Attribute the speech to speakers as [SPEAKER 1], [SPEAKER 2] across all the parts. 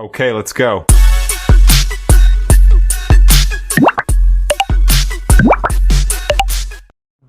[SPEAKER 1] Okay, let's go.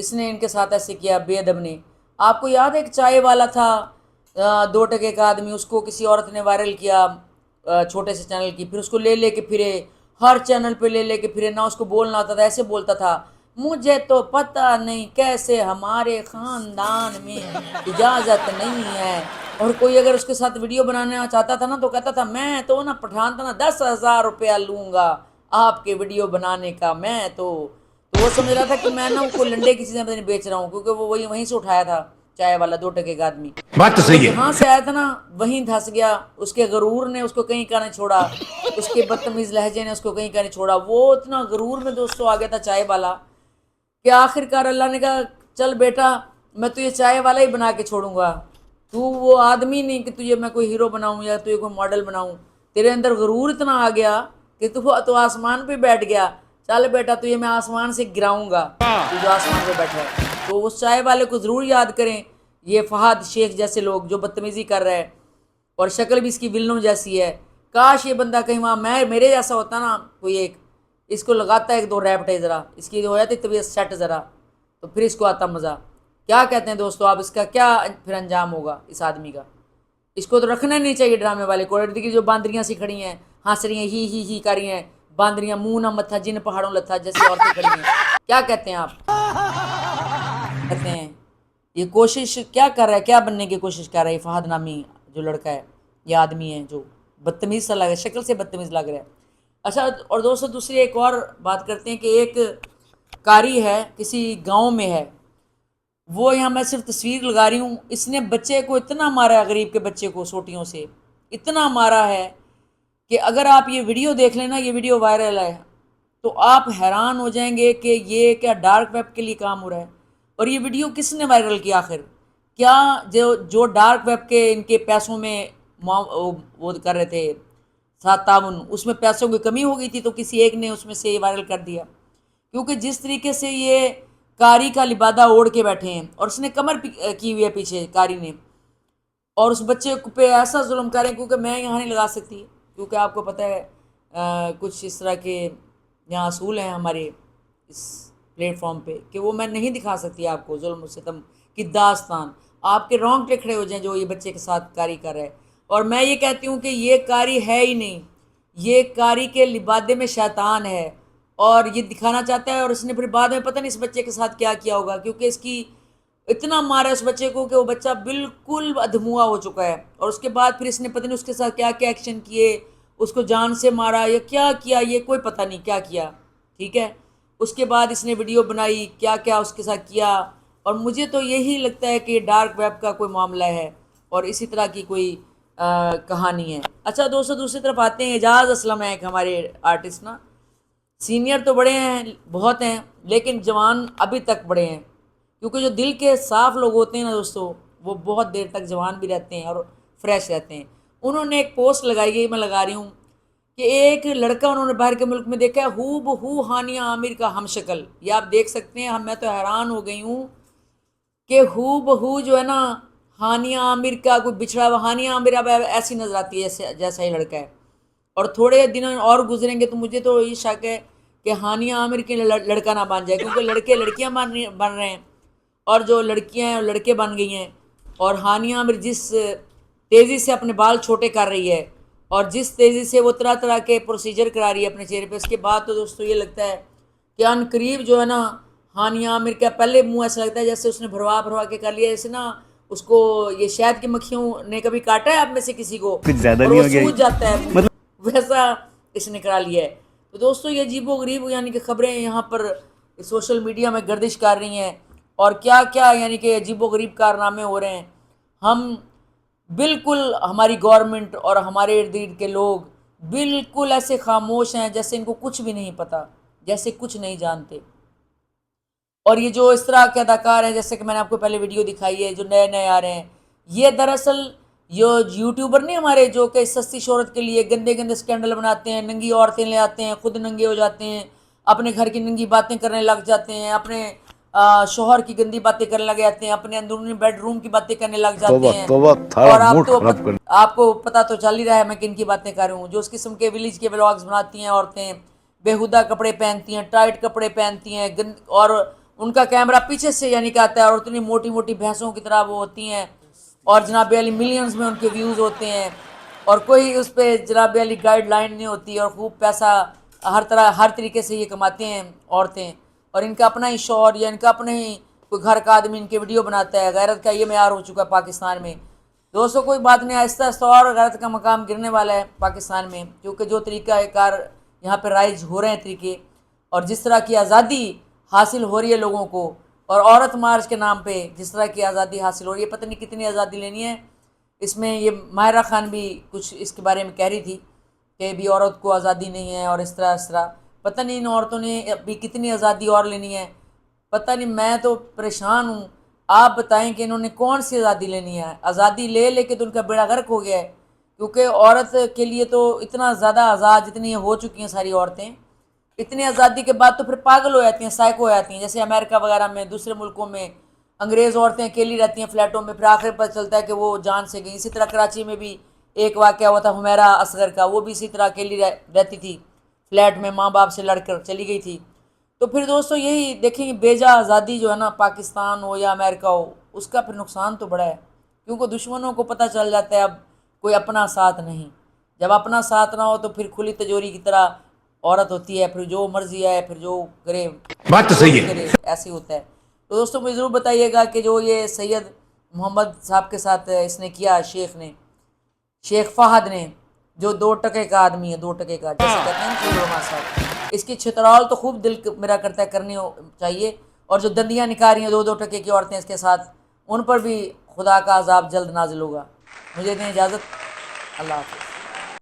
[SPEAKER 2] اس نے ان کے ساتھ ایسے کیا بے ادب نے. آپ کو یاد ہے ایک چائے والا تھا 2 ٹکے کا آدمی, اس کو کسی عورت نے وائرل کیا چھوٹے سے چینل کی, پھر اس کو لے لے کے پھرے, ہر چینل پہ لے لے کے پھرے, نہ اس کو بولنا آتا تھا, ایسے بولتا تھا مجھے تو پتہ نہیں کیسے ہمارے خاندان میں اجازت نہیں ہے. اور کوئی اگر اس کے ساتھ ویڈیو بنانا چاہتا تھا نا تو کہتا تھا میں تو نا پٹھان تھا نا 10,000 روپیہ لوں گا آپ کے ویڈیو بنانے کا. میں تو وہ سمجھ رہا تھا کہ میں نا کوئی لنڈے کی چیزیں نہیں بیچ رہا ہوں, کیونکہ وہ وہیں سے اٹھایا تھا چائے والا 2 ٹکے کا آدمی.
[SPEAKER 1] بات تو صحیح ہے.
[SPEAKER 2] جہاں سے آیا تھا نا وہیں دھس گیا. اس کے غرور نے اس کو کہیں کا نہیں چھوڑا, اس کے بدتمیز لہجے نے اس کو کہیں کا نہیں چھوڑا. وہ اتنا غرور میں دوستوں آ گیا تھا چائے والا کہ آخر کار اللہ نے کہا چل بیٹا میں تجھے چائے والا ہی بنا کے چھوڑوں گا. تو وہ آدمی نہیں کہ تجھے میں کوئی ہیرو بناؤں یا تجھے کوئی ماڈل بناؤں. تیرے اندر غرور اتنا آ گیا کہ تو آسمان پہ بیٹھ گیا. چل بیٹا تجھے میں آسمان سے گراؤں گا, تو جو آسمان پہ بیٹھا ہے. تو اس چائے والے کو ضرور یاد کریں. یہ فہد شیخ جیسے لوگ جو بدتمیزی کر رہے ہیں اور شکل بھی اس کی ولنوں جیسی ہے. کاش یہ بندہ کہیں وہاں میرے جیسا ہوتا نا کوئی ایک, اس کو لگاتا ہے 1-2 ریپٹے ذرا, اس کی ہو جاتی طبیعت سیٹ ذرا, تو پھر اس کو آتا مزہ. کیا کہتے ہیں دوستو آپ, اس کا کیا پھر انجام ہوگا اس آدمی کا؟ اس کو تو رکھنا نہیں چاہیے ڈرامے والے کو. کی جو باندریاں سی کھڑی ہیں, ہنس رہی ہیں, ہی کر رہی ہیں باندریاں, منہ نہ متھا جن پہاڑوں لتھا جیسی عورتیں کھڑی ہیں. کیا کہتے ہیں آپ؟ کہتے ہیں یہ کوشش کیا کر رہا ہے, کیا بننے کی کوشش کر رہا ہے فہد نامی جو لڑکا ہے, یہ آدمی ہے جو بدتمیز سا لگ رہا ہے, شکل سے بدتمیز لگ رہا ہے. اچھا اور دوستو دوسری ایک اور بات کرتے ہیں کہ ایک قاری ہے کسی گاؤں میں ہے, وہ یہاں میں صرف تصویر لگا رہی ہوں. اس نے بچے کو اتنا مارا ہے, غریب کے بچے کو سوٹیوں سے اتنا مارا ہے کہ اگر آپ یہ ویڈیو دیکھ لیں نا, یہ ویڈیو وائرل ہے, تو آپ حیران ہو جائیں گے کہ یہ کیا ڈارک ویب کے لیے کام ہو رہا ہے. اور یہ ویڈیو کس نے وائرل کیا آخر؟ کیا جو ڈارک ویب کے ان کے پیسوں میں وہ کر رہے تھے ساتھ تعاون, اس میں پیسوں کی کمی ہو گئی تھی تو کسی ایک نے اس میں سے یہ وائرل کر دیا. کیونکہ جس طریقے سے یہ قاری کا لبادہ اوڑھ کے بیٹھے ہیں اور اس نے کمر کی ہوئی ہے پیچھے قاری نے, اور اس بچے پہ ایسا ظلم کریں, کیونکہ میں یہاں نہیں لگا سکتی, کیونکہ آپ کو پتہ ہے کچھ اس طرح کے یہاں اصول ہیں ہمارے اس پلیٹ فارم پہ کہ وہ میں نہیں دکھا سکتی آپ کو ظلم و ستم کی داستان. آپ کے رونگٹے کھڑے ہو جائیں جو یہ بچے کے ساتھ قاری کر رہا ہے. اور میں یہ کہتی ہوں کہ یہ قاری ہے ہی نہیں, یہ قاری کے لبادے میں شیطان ہے اور یہ دکھانا چاہتا ہے. اور اس نے پھر بعد میں پتہ نہیں اس بچے کے ساتھ کیا کیا ہوگا, کیونکہ اس کی اتنا مارا ہے اس بچے کو کہ وہ بچہ بالکل ادھموا ہو چکا ہے. اور اس کے بعد پھر اس نے پتہ نہیں اس کے ساتھ کیا کیا ایکشن کیے, اس کو جان سے مارا یا کیا کیا, یہ کوئی پتہ نہیں کیا کیا. ٹھیک ہے, اس کے بعد اس نے ویڈیو بنائی, کیا کیا اس کے ساتھ کیا. اور مجھے تو یہی لگتا ہے کہ ڈارک ویب کا کوئی معاملہ ہے اور اسی طرح کی کوئی کہانی ہے. اچھا دوستو دوسری طرف آتے ہیں. اعجاز اسلم ہے ایک ہمارے آرٹسٹ نا, سینئر تو بڑے ہیں بہت ہیں لیکن جوان ابھی تک بڑے ہیں, کیونکہ جو دل کے صاف لوگ ہوتے ہیں نا دوستو وہ بہت دیر تک جوان بھی رہتے ہیں اور فریش رہتے ہیں. انہوں نے ایک پوسٹ لگائی ہے, میں لگا رہی ہوں, کہ ایک لڑکا انہوں نے باہر کے ملک میں دیکھا ہے ہو بہو ہانیہ عامر کا ہم شکل. یہ آپ دیکھ سکتے ہیں, میں تو حیران ہو گئی ہوں کہ ہو بہو جو ہے نا ہانیہ عامر کا کوئی بچھڑا ہوا. ہانیہ عامر اب ایسی نظر آتی ہے جیسا ہی لڑکا ہے. اور تھوڑے دن اور گزریں گے تو مجھے تو یہ شک ہے کہ ہانیہ عامر کے لڑکا نہ بن جائے, کیونکہ لڑکے لڑکیاں بن رہے ہیں اور جو لڑکیاں ہیں لڑکے بن گئی ہیں. اور ہانیہ عامر جس تیزی سے اپنے بال چھوٹے کر رہی ہے اور جس تیزی سے وہ طرح طرح کے پروسیجر کرا رہی ہے اپنے چہرے پہ, اس کے بعد تو دوستو یہ لگتا ہے کہ ان قریب جو ہے نا ہانیہ عامر کا پہلے منہ ایسا لگتا ہے جیسے اس نے بھروا کے کر لیا, جیسے نا اس کو یہ شہد کی مکھیوں نے کبھی کاٹا ہے آپ میں سے کسی کو
[SPEAKER 1] کچھ زیادہ
[SPEAKER 2] اور
[SPEAKER 1] نہیں
[SPEAKER 2] وہ
[SPEAKER 1] ہو گیا
[SPEAKER 2] سوج جاتا ہے, ویسا اس نے کرا لیا ہے. تو دوستو یہ عجیب و غریب یعنی کہ خبریں یہاں پر سوشل میڈیا میں گردش کر رہی ہیں اور کیا کیا یعنی کہ عجیب و غریب کارنامے ہو رہے ہیں. ہم بالکل ہماری گورنمنٹ اور ہمارے ارد گرد کے لوگ بالکل ایسے خاموش ہیں جیسے ان کو کچھ بھی نہیں پتہ, جیسے کچھ نہیں جانتے. اور یہ جو اس طرح کے اداکار ہیں جیسے کہ میں نے آپ کو پہلے ویڈیو دکھائی ہے جو نئے نئے آ رہے ہیں, یہ دراصل یہ یوٹیوبر نہیں ہمارے جو کہ سستی شہرت کے لیے گندے گندے سکینڈل بناتے ہیں, ننگی عورتیں لے آتے ہیں, خود ننگے ہو جاتے ہیں, اپنے گھر کی ننگی باتیں کرنے لگ جاتے ہیں, اپنے شوہر کی گندی باتیں کرنے لگ جاتے ہیں, اپنے اندرونی بیڈ روم کی باتیں کرنے لگ جاتے ہیں. اور آپ کو پتہ تو چل ہی رہا ہے میں کن کی باتیں کر رہی ہوں. جو اس قسم کے ولیج کے ولاگز بناتی ہیں عورتیں, بیہودہ کپڑے پہنتی ہیں, ٹائٹ کپڑے پہنتی ہیں اور ان کا کیمرہ پیچھے سے یعنی کہ آتا ہے اور اتنی موٹی موٹی بھینسوں کی طرح وہ ہوتی ہیں اور جناب علی ملینز میں ان کے ویوز ہوتے ہیں اور کوئی اس پہ جناب علی گائیڈ لائن نہیں ہوتی اور خوب پیسہ ہر طریقے سے یہ کماتے ہیں عورتیں اور ان کا اپنا ہی شور یا ان کا اپنے ہی کوئی گھر کا آدمی ان کے ویڈیو بناتا ہے. غیرت کا یہ معیار ہو چکا ہے پاکستان میں. دوستوں کوئی بات نہیں, آہستہ آہستہ اور غیرت کا مقام گرنے والا ہے پاکستان میں, کیونکہ جو طریقہ کار یہاں پہ رائج ہو رہے ہیں طریقے اور جس طرح کی آزادی حاصل ہو رہی ہے لوگوں کو اور عورت مارچ کے نام پہ جس طرح کی آزادی حاصل ہو رہی ہے, پتہ نہیں کتنی آزادی لینی ہے. اس میں یہ ماہرہ خان بھی کچھ اس کے بارے میں کہہ رہی تھی کہ بھی عورت کو آزادی نہیں ہے اور اس طرح پتہ نہیں ان عورتوں نے ابھی کتنی آزادی اور لینی ہے, پتہ نہیں. میں تو پریشان ہوں. آپ بتائیں کہ انہوں نے کون سی آزادی لینی ہے؟ آزادی لے کے تو ان کا بیڑا غرق ہو گیا ہے, کیونکہ عورت کے لیے تو اتنا زیادہ آزاد جتنی ہو چکی ہیں ساری عورتیں, اتنی آزادی کے بعد تو پھر پاگل ہو جاتی ہیں, سائیکو ہو جاتی ہیں. جیسے امریکہ وغیرہ میں دوسرے ملکوں میں انگریز عورتیں اکیلی رہتی ہیں فلیٹوں میں, پھر آخر پتہ چلتا ہے کہ وہ جان سے گئی. اسی طرح کراچی میں بھی ایک واقعہ ہوا تھا حمیرہ اصغر کا, وہ بھی اسی طرح اکیلی رہتی تھی فلیٹ میں, ماں باپ سے لڑ کر چلی گئی تھی. تو پھر دوستوں یہی دیکھیں کہ بیجا آزادی جو ہے نا, پاکستان ہو یا امریکہ ہو, اس کا پھر نقصان تو بڑا ہے, کیونکہ دشمنوں کو پتہ چل جاتا ہے اب کوئی اپنا ساتھ نہیں. جب اپنا ساتھ نہ ہو تو پھر کھلی تجوری کی طرح عورت ہوتی ہے, پھر جو مرضی ہے پھر جو کرے
[SPEAKER 3] بات تو صحیح ہے.
[SPEAKER 2] ایسے ہوتا ہے. تو دوستوں مجھے ضرور بتائیے گا کہ جو یہ سید محمد صاحب کے ساتھ اس نے کیا, شیخ فہد نے, جو 2 ٹکے کا آدمی ہے, 2 ٹکے کا, جیسے کہتے ہیں علماء صاحب, اس کی چھترال تو خوب دل میرا کرتا ہے کرنی چاہیے. اور جو دندیاں نکال رہی ہیں 2 ٹکے کی عورتیں اس کے ساتھ, ان پر بھی خدا کا عذاب جلد نازل ہوگا. مجھے دیں اجازت, اللہ حافظ.